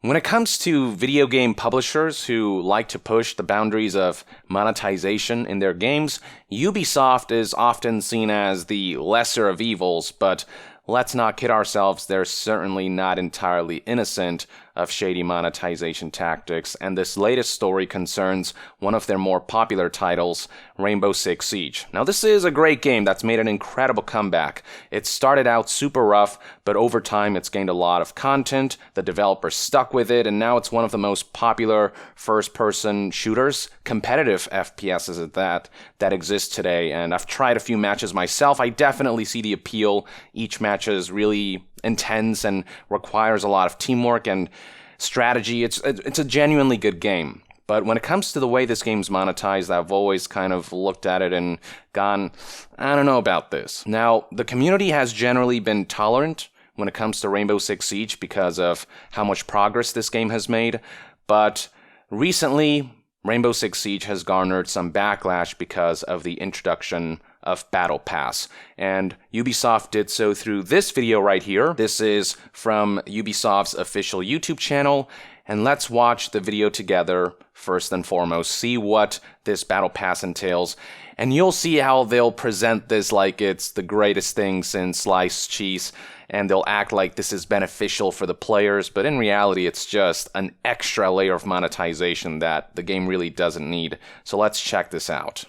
When it comes to video game publishers who like to push the boundaries of monetization in their games, Ubisoft is often seen as the lesser of evils, but let's not kid ourselves, they're certainly not entirely innocent of shady monetization tactics, and this latest story concerns one of their more popular titles, Rainbow Six Siege. Now, this is a great game that's made an incredible comeback. It started out super rough, but over time it's gained a lot of content, the developers stuck with it, and now it's one of the most popular first-person shooters, competitive FPSs at that exist today, and I've tried a few matches myself. I definitely see the appeal. Each match is really intense and requires a lot of teamwork and strategy. It's a genuinely good game. But when it comes to the way this game's monetized, I've always kind of looked at it and gone, I don't know about this. Now, the community has generally been tolerant when it comes to Rainbow Six Siege because of how much progress this game has made, but recently, Rainbow Six Siege has garnered some backlash because of the introduction of Battle Pass, and Ubisoft did so through this video right here. This is from Ubisoft's official YouTube channel, and let's watch the video together first and foremost, see what this Battle Pass entails, and you'll see how they'll present this like it's the greatest thing since sliced cheese, and they'll act like this is beneficial for the players, but in reality it's just an extra layer of monetization that the game really doesn't need. So let's check this out.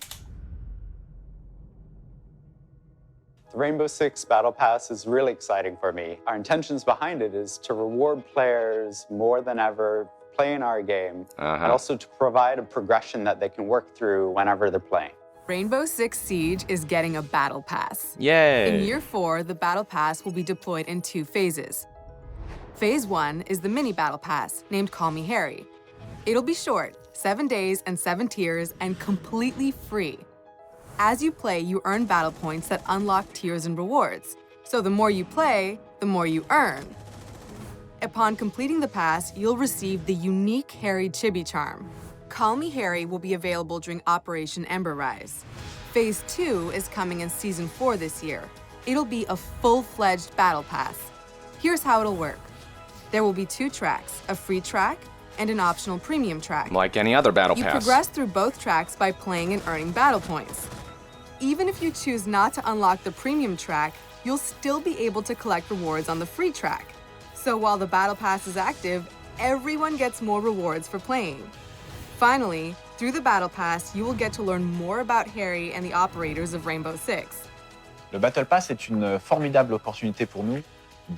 The Rainbow Six Battle Pass is really exciting for me. Our intentions behind it is to reward players more than ever playing our game, and also to provide a progression that they can work through whenever they're playing. Rainbow Six Siege is getting a Battle Pass. Yay! In Year 4, the Battle Pass will be deployed in 2 phases. Phase 1 is the mini Battle Pass, named Call Me Harry. It'll be short, 7 days and 7 tiers, and completely free. As you play, you earn battle points that unlock tiers and rewards. So the more you play, the more you earn. Upon completing the pass, you'll receive the unique Harry Chibi Charm. Call Me Harry will be available during Operation Ember Rise. Phase 2 is coming in Season 4 this year. It'll be a full-fledged battle pass. Here's how it'll work. There will be 2 tracks, a free track and an optional premium track. Like any other battle pass. You progress through both tracks by playing and earning battle points. Even if you choose not to unlock the premium track, you'll still be able to collect rewards on the free track. So while the battle pass is active, everyone gets more rewards for playing. Finally, through the battle pass, you will get to learn more about Harry and the operators of Rainbow Six. Le Battle Pass est une formidable opportunité pour nous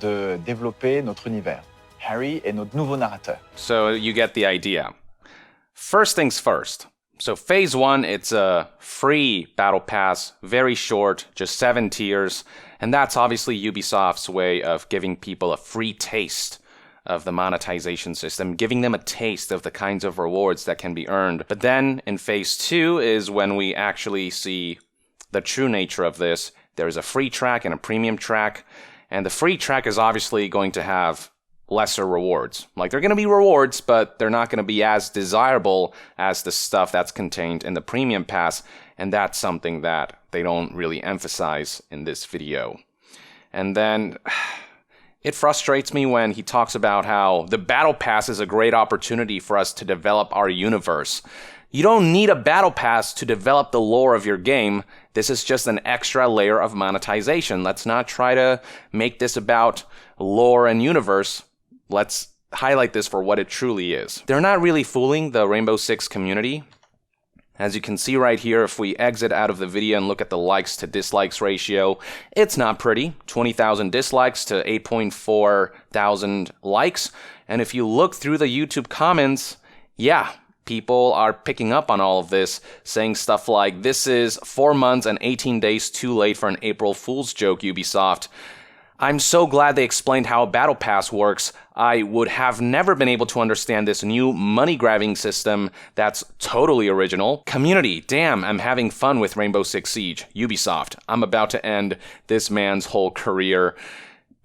de développer notre univers. Harry est notre nouveau narrateur. So you get the idea. First things first. So Phase 1, it's a free Battle Pass, very short, just 7 tiers, and that's obviously Ubisoft's way of giving people a free taste of the monetization system, giving them a taste of the kinds of rewards that can be earned. But then in Phase 2 is when we actually see the true nature of this. There's a free track and a premium track, and the free track is obviously going to have lesser rewards. Like, they're going to be rewards, but they're not going to be as desirable as the stuff that's contained in the premium pass, and that's something that they don't really emphasize in this video. And then it frustrates me when he talks about how the battle pass is a great opportunity for us to develop our universe. You don't need a battle pass to develop the lore of your game. This is just an extra layer of monetization. Let's not try to make this about lore and universe. Let's highlight this for what it truly is. They're not really fooling the Rainbow Six community. As you can see right here, if we exit out of the video and look at the likes to dislikes ratio, it's not pretty. 20,000 dislikes to 8.4 thousand likes. And if you look through the YouTube comments, yeah, people are picking up on all of this, saying stuff like, this is 4 months and 18 days too late for an April Fool's joke, Ubisoft. I'm so glad they explained how a Battle Pass works. I would have never been able to understand this new money-grabbing system that's totally original. Community, damn, I'm having fun with Rainbow Six Siege. Ubisoft, I'm about to end this man's whole career.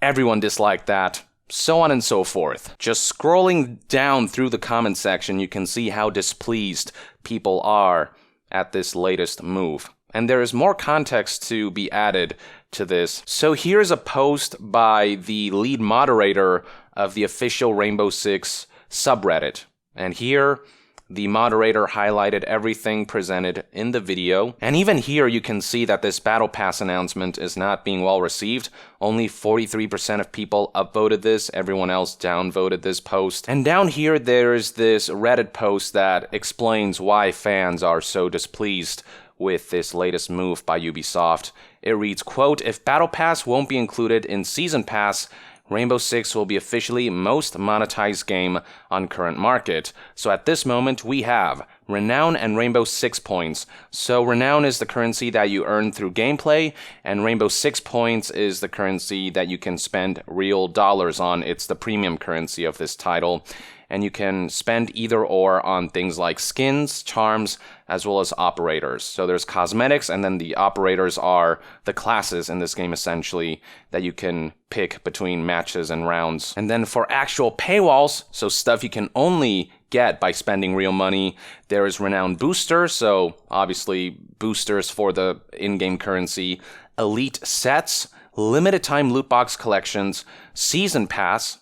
Everyone disliked that. So on and so forth. Just scrolling down through the comment section, you can see how displeased people are at this latest move. And there is more context to be added to this. So here's a post by the lead moderator of the official Rainbow Six subreddit. And here, the moderator highlighted everything presented in the video. And even here, you can see that this Battle Pass announcement is not being well received. Only 43% of people upvoted this. Everyone else downvoted this post. And down here, there's this Reddit post that explains why fans are so displeased with this latest move by Ubisoft. It reads, quote, "If Battle Pass won't be included in Season Pass, Rainbow Six will be officially most monetized game on current market. So at this moment, we have Renown and Rainbow Six points. So Renown is the currency that you earn through gameplay, and Rainbow Six points is the currency that you can spend real dollars on. It's the premium currency of this title. And you can spend either or on things like skins, charms, as well as operators. So there's cosmetics, and then the operators are the classes in this game, essentially, that you can pick between matches and rounds. And then for actual paywalls, so stuff you can only get by spending real money, there is Renown Boosters, so obviously boosters for the in-game currency, elite sets, limited time loot box collections, season pass,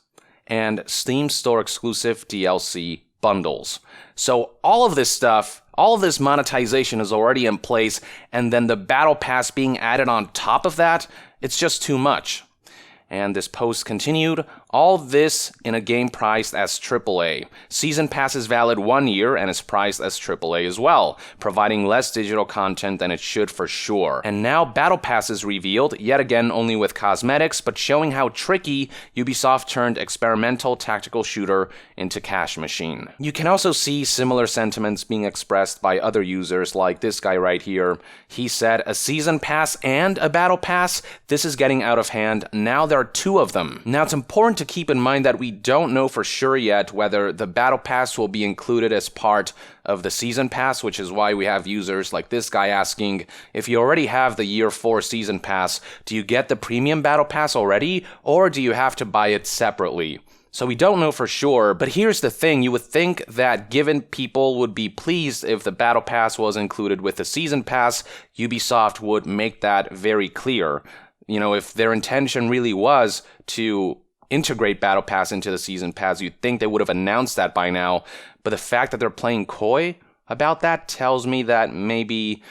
and Steam Store exclusive DLC bundles. So all of this stuff, all of this monetization is already in place, and then the Battle Pass being added on top of that, it's just too much. And this post continued, all this in a game priced as AAA. Season Pass is valid 1 year and is priced as AAA as well, providing less digital content than it should for sure. And now Battle Pass is revealed, yet again only with cosmetics, but showing how tricky Ubisoft turned experimental tactical shooter into cash machine. You can also see similar sentiments being expressed by other users like this guy right here. He said, a Season Pass and a Battle Pass? This is getting out of hand. Now there are 2 of them. Now it's important to keep in mind that we don't know for sure yet whether the Battle Pass will be included as part of the Season Pass, which is why we have users like this guy asking, if you already have the Year 4 Season Pass, do you get the Premium Battle Pass already, or do you have to buy it separately? So we don't know for sure, but here's the thing, you would think that given people would be pleased if the Battle Pass was included with the Season Pass, Ubisoft would make that very clear. You know, if their intention really was to integrate Battle Pass into the Season Pass, you'd think they would have announced that by now. But the fact that they're playing coy about that tells me that maybe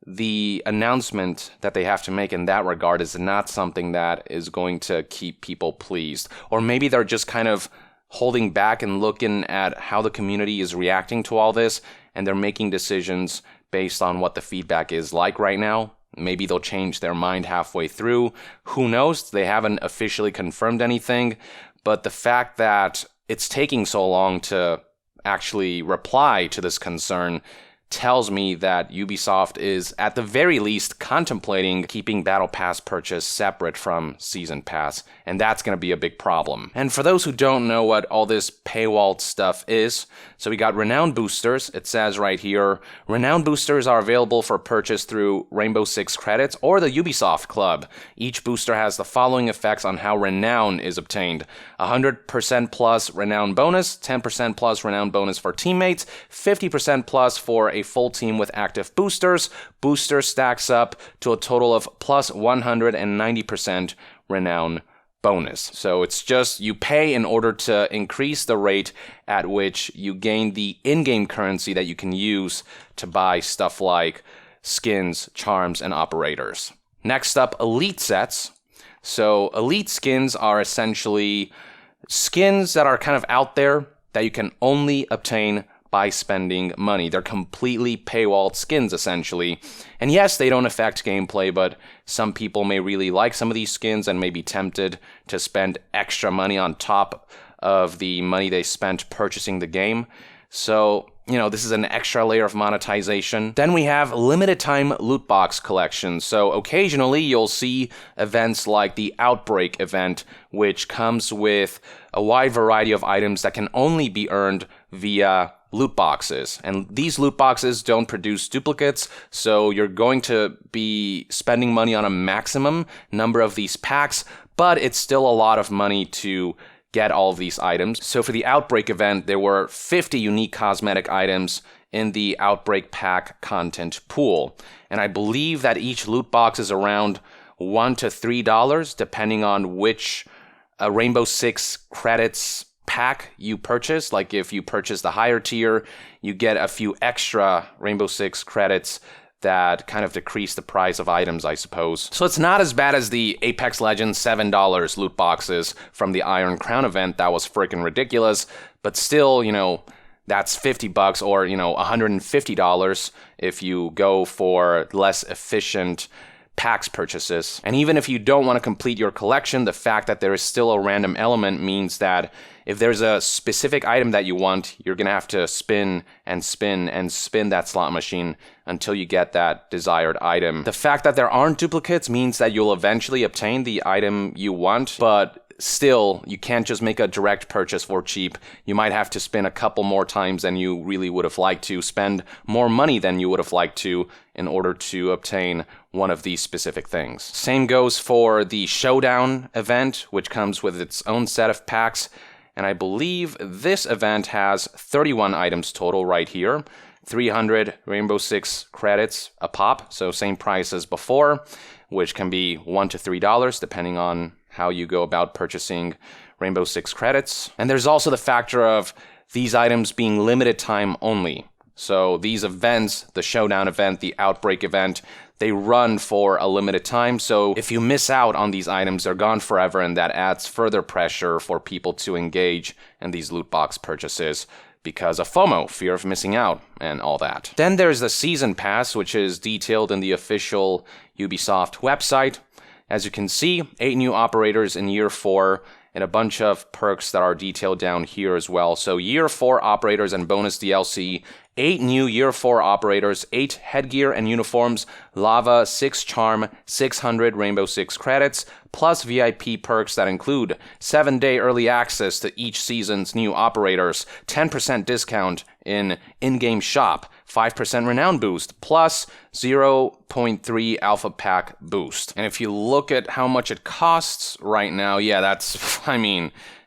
the announcement that they have to make in that regard is not something that is going to keep people pleased. Or maybe they're just kind of holding back and looking at how the community is reacting to all this, and they're making decisions based on what the feedback is like right now. Maybe they'll change their mind halfway through. Who knows? They haven't officially confirmed anything. But the fact that it's taking so long to actually reply to this concern tells me that Ubisoft is, at the very least, contemplating keeping Battle Pass purchase separate from Season Pass, and that's going to be a big problem. And for those who don't know what all this paywall stuff is, so we got Renown Boosters. It says right here, Renown Boosters are available for purchase through Rainbow Six credits or the Ubisoft Club. Each booster has the following effects on how Renown is obtained. 100% plus Renown bonus, 10% plus Renown bonus for teammates, 50% plus for a full team with active boosters. Booster stacks up to a total of plus 190% Renown bonus. So it's just you pay in order to increase the rate at which you gain the in-game currency that you can use to buy stuff like skins, charms, and operators. Next up, elite sets. So elite skins are essentially skins that are kind of out there that you can only obtain by spending money. They're completely paywalled skins, essentially. And yes, they don't affect gameplay, but some people may really like some of these skins and may be tempted to spend extra money on top of the money they spent purchasing the game. So, you know, this is an extra layer of monetization. Then we have limited time loot box collections. So occasionally you'll see events like the Outbreak event, which comes with a wide variety of items that can only be earned via loot boxes. And these loot boxes don't produce duplicates, so you're going to be spending money on a maximum number of these packs, but it's still a lot of money to get all of these items. So for the Outbreak event, there were 50 unique cosmetic items in the Outbreak pack content pool. And I believe that each loot box is around $1 to $3, depending on which Rainbow Six credits pack you purchase. Like if you purchase the higher tier, you get a few extra Rainbow Six credits that kind of decrease the price of items, I suppose. So it's not as bad as the Apex Legends $7 loot boxes from the Iron Crown event. That was freaking ridiculous. But still, that's $50 or, $150 if you go for less efficient packs purchases. And even if you don't want to complete your collection, the fact that there is still a random element means that if there's a specific item that you want, you're going to have to spin and spin and spin that slot machine until you get that desired item. The fact that there aren't duplicates means that you'll eventually obtain the item you want, but still, you can't just make a direct purchase for cheap. You might have to spin a couple more times than you really would have liked to, spend more money than you would have liked to in order to obtain one of these specific things. Same goes for the Showdown event, which comes with its own set of packs. And I believe this event has 31 items total right here. 300 Rainbow Six credits a pop, so same price as before, which can be $1 to $3 depending on how you go about purchasing Rainbow Six credits. And there's also the factor of these items being limited time only. So these events, the Showdown event, the Outbreak event, they run for a limited time. So if you miss out on these items, they're gone forever, and that adds further pressure for people to engage in these loot box purchases because of FOMO, fear of missing out, and all that. Then there's the Season Pass, which is detailed in the official Ubisoft website. As you can see, 8 new operators in Year 4, and a bunch of perks that are detailed down here as well. So Year 4 operators and bonus DLC, 8 new Year 4 operators, 8 headgear and uniforms, lava, 6 charm, 600 Rainbow Six credits, plus VIP perks that include 7-day early access to each season's new operators, 10% discount in-game shop, 5% Renown boost, plus 0.3 alpha pack boost. And if you look at how much it costs right now, yeah, that's,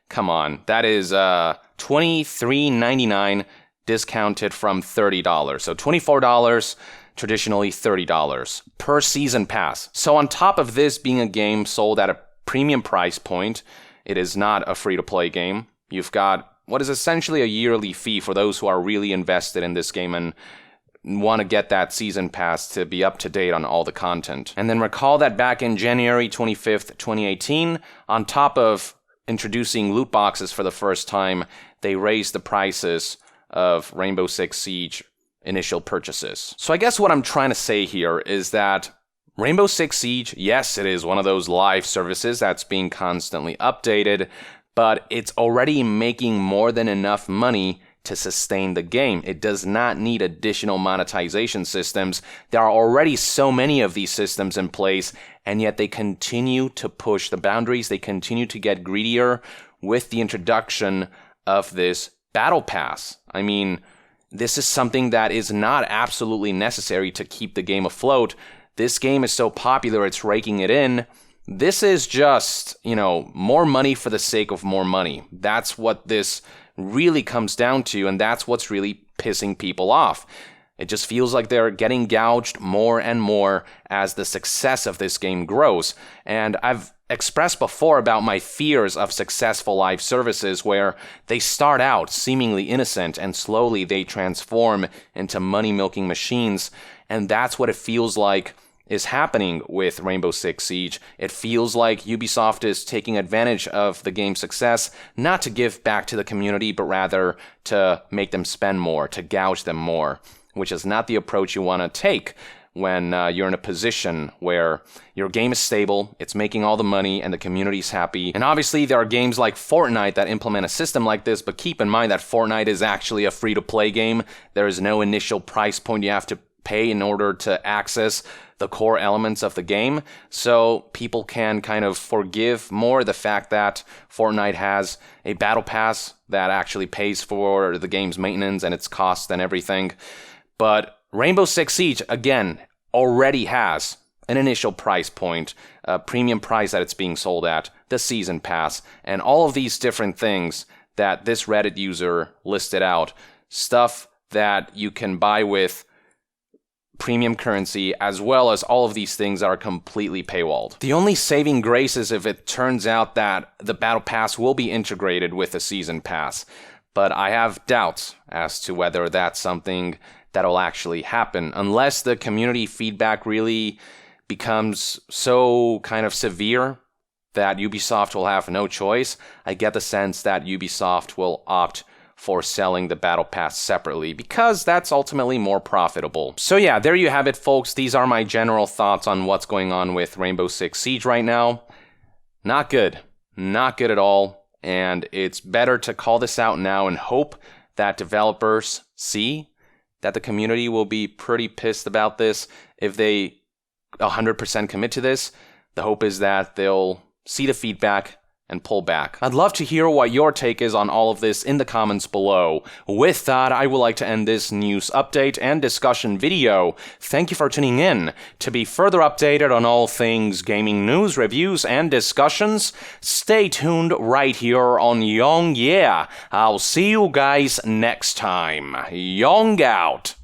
come on. That is $23.99 discounted from $30. So $24, traditionally $30 per season pass. So on top of this being a game sold at a premium price point, it is not a free-to-play game. You've got what is essentially a yearly fee for those who are really invested in this game and want to get that season pass to be up to date on all the content. And then recall that back in January 25th, 2018, on top of introducing loot boxes for the first time, they raised the prices of Rainbow Six Siege initial purchases. So I guess what I'm trying to say here is that Rainbow Six Siege, yes, it is one of those live services that's being constantly updated, but it's already making more than enough money to sustain the game. It does not need additional monetization systems. There are already so many of these systems in place, and yet they continue to push the boundaries. They continue to get greedier with the introduction of this Battle Pass. This is something that is not absolutely necessary to keep the game afloat. This game is so popular, it's raking it in. This is just, more money for the sake of more money. That's what this really comes down to, and that's what's really pissing people off. It just feels like they're getting gouged more and more as the success of this game grows. And I've expressed before about my fears of successful live services where they start out seemingly innocent and slowly they transform into money-milking machines. And that's what it feels like is happening with Rainbow Six Siege. It feels like Ubisoft is taking advantage of the game's success, not to give back to the community, but rather to make them spend more, to gouge them more, which is not the approach you want to take when you're in a position where your game is stable, it's making all the money, and the community's happy. And obviously, there are games like Fortnite that implement a system like this, but keep in mind that Fortnite is actually a free-to-play game. There is no initial price point you have to pay in order to access the core elements of the game, so people can kind of forgive more the fact that Fortnite has a battle pass that actually pays for the game's maintenance and its costs and everything. But Rainbow Six Siege, again, already has an initial price point, a premium price that it's being sold at, the season pass, and all of these different things that this Reddit user listed out, stuff that you can buy with premium currency, as well as all of these things that are completely paywalled. The only saving grace is if it turns out that the Battle Pass will be integrated with the Season Pass, but I have doubts as to whether that's something that'll actually happen, unless the community feedback really becomes so kind of severe that Ubisoft will have no choice. I get the sense that Ubisoft will opt for selling the Battle Pass separately, because that's ultimately more profitable. So yeah, there you have it, folks. These are my general thoughts on what's going on with Rainbow Six Siege right now. Not good. Not good at all. And it's better to call this out now and hope that developers see that the community will be pretty pissed about this if they 100% commit to this. The hope is that they'll see the feedback and pull back. I'd love to hear what your take is on all of this in the comments below. With that, I would like to end this news update and discussion video. Thank you for tuning in. To be further updated on all things gaming news, reviews, and discussions, stay tuned right here on Young Yeah. I'll see you guys next time. Young out.